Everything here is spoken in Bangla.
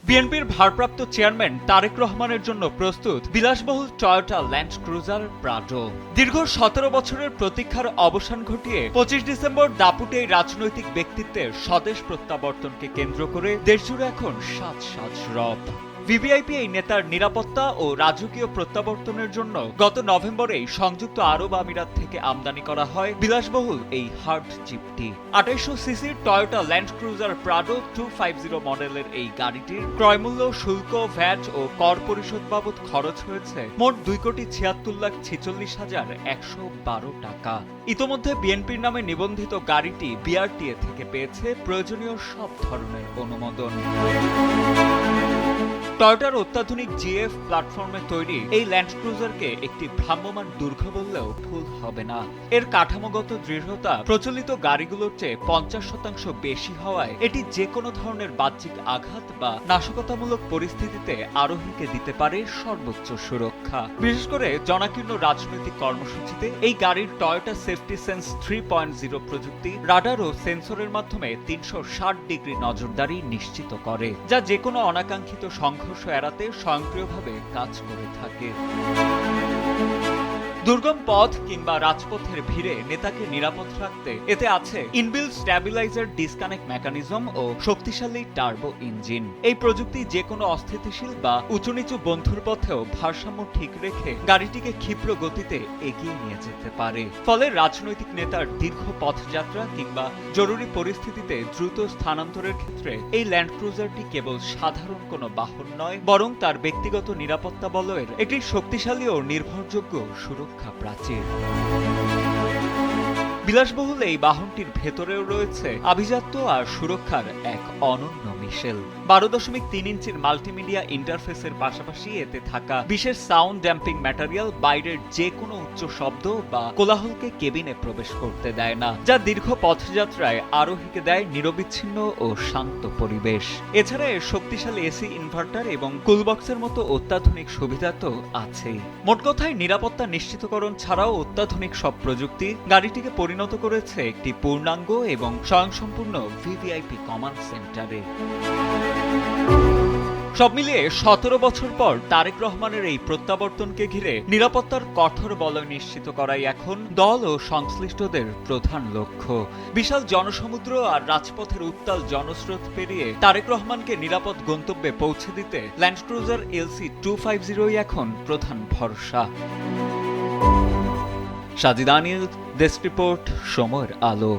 বিএনপির ভারপ্রাপ্ত চেয়ারম্যান তারেক রহমানের জন্য প্রস্তুত বিলাসবহুল টয়োটা ল্যান্ড ক্রুজার প্রাডো। দীর্ঘ ১৭ বছরের প্রতীক্ষার অবসান ঘটিয়ে ২৫ ডিসেম্বর দাপুটে রাজনৈতিক ব্যক্তিত্বের স্বদেশ প্রত্যাবর্তনকে কেন্দ্র করে দেশজুড়ে এখন সাজ সাজ রব। ভিভিআইপি এই নেতার নিরাপত্তা ও রাজকীয় প্রত্যাবর্তনের জন্য গত নভেম্বরেই সংযুক্ত আরব আমিরাত থেকে আমদানি করা হয় বিলাসবহুল এই হার্ড জিপটি। ২৮০০ সিসির টয়োটা ল্যান্ড ক্রুজার প্রাডো 250 মডেলের এই গাড়িটির ক্রয়মূল্য, শুল্ক, ভ্যাট ও কর পরিশোধ বাবদ খরচ হয়েছে মোট ২,৭৬,১১১ টাকা। ইতোমধ্যে বিএনপির নামে নিবন্ধিত গাড়িটি বিআরটিএ থেকে পেয়েছে প্রয়োজনীয় সব ধরনের অনুমোদন। টয়োটার অত্যাধুনিক জিএফ প্ল্যাটফর্মে তৈরি এই ল্যান্ড ক্রুজারকে একটি ভ্রাম্যমাণ দুর্গ বললেও ভুল হবে না। এর কাঠামোগত দৃঢ়তা প্রচলিত গাড়িগুলোর চেয়ে ৫০% বেশি হওয়ায় এটি যে কোনো ধরনের বাহ্যিক আঘাত বা নাশকতামূলক পরিস্থিতিতে আরোহীকে দিতে পারে সর্বোচ্চ সুরক্ষা। বিশেষ করে জনাকীর্ণ রাজনৈতিক কর্মসূচিতে এই গাড়ির টয়োটা সেফটি সেন্স 3.0 প্রযুক্তি রাডার ও সেন্সরের মাধ্যমে ৩৬০ ডিগ্রি নজরদারি নিশ্চিত করে, যা যে কোনো অনাকাঙ্ক্ষিত সংঘর্ষ এড়াতে স্বয়ংক্রিয়ভাবে কাজ করে থাকে। দুর্গম পথ কিংবা রাজপথের ভিড়ে নেতাকে নিরাপদ রাখতে এতে আছে ইনবিল্ট স্ট্যাবিলাইজার ডিসকানেক্ট মেকানিজম ও শক্তিশালী টার্বো ইঞ্জিন। এই প্রযুক্তি যে কোনো অস্থিতিশীল বা উঁচু নিচু বন্ধুর পথেও ভারসাম্য ঠিক রেখে গাড়িটিকে ক্ষিপ্র গতিতে এগিয়ে নিয়ে যেতে পারে। ফলে রাজনৈতিক নেতার দীর্ঘ পথযাত্রা কিংবা জরুরি পরিস্থিতিতে দ্রুত স্থানান্তরের ক্ষেত্রে এই ল্যান্ড ক্রুজারটি কেবল সাধারণ কোনো বাহন নয়, বরং তার ব্যক্তিগত নিরাপত্তা বলয়ের একটি শক্তিশালী ও নির্ভরযোগ্য সুরক্ষা প্রাচীর। বিলাসবহুল এই বাহনটির ভেতরেও রয়েছে আভিজাত্য আর সুরক্ষার এক অনন্য মিশেল। ১২.৩ ইঞ্চির মাল্টিমিডিয়া ইন্টারফেসের পাশাপাশি এতে থাকা বিশেষ সাউন্ড ড্যাম্পিং ম্যাটেরিয়াল বাইরের যে কোনো উচ্চ শব্দ বা কোলাহলকে কেবিনে প্রবেশ করতে দেয় না, যা দীর্ঘ পথযাত্রায় আরোহীকে দেয় নিরবিচ্ছিন্ন ও শান্ত পরিবেশ। এছাড়া এর শক্তিশালী এসি ইনভার্টার এবং কুলবক্সের মতো অত্যাধুনিক সুবিধা তো আছেই। মোট কথায় নিরাপত্তা নিশ্চিতকরণ ছাড়াও অত্যাধুনিক সব প্রযুক্তি গাড়িটিকে পরিণত করেছে একটি পূর্ণাঙ্গ এবং স্বয়ংসম্পূর্ণ ভিভিআইপি কমান্ড সেন্টারে। সব মিলিয়ে ১৭ বছর পর তারেক রহমানের এই প্রত্যাবর্তনকে ঘিরে নিরাপত্তার কঠোর বলয় নিশ্চিত করাই এখন দল ও সংশ্লিষ্টদের প্রধান লক্ষ্য। বিশাল জনসমুদ্র আর রাজপথের উত্তাল জনস্রোত পেরিয়ে তারেক রহমানকে নিরাপদ গন্তব্যে পৌঁছে দিতে ল্যান্ড ক্রুজার এলসি 250 এখন প্রধান ভরসা। সাজিদ আনিল, ডেস্ক রিপোর্ট, সময়ের আলো।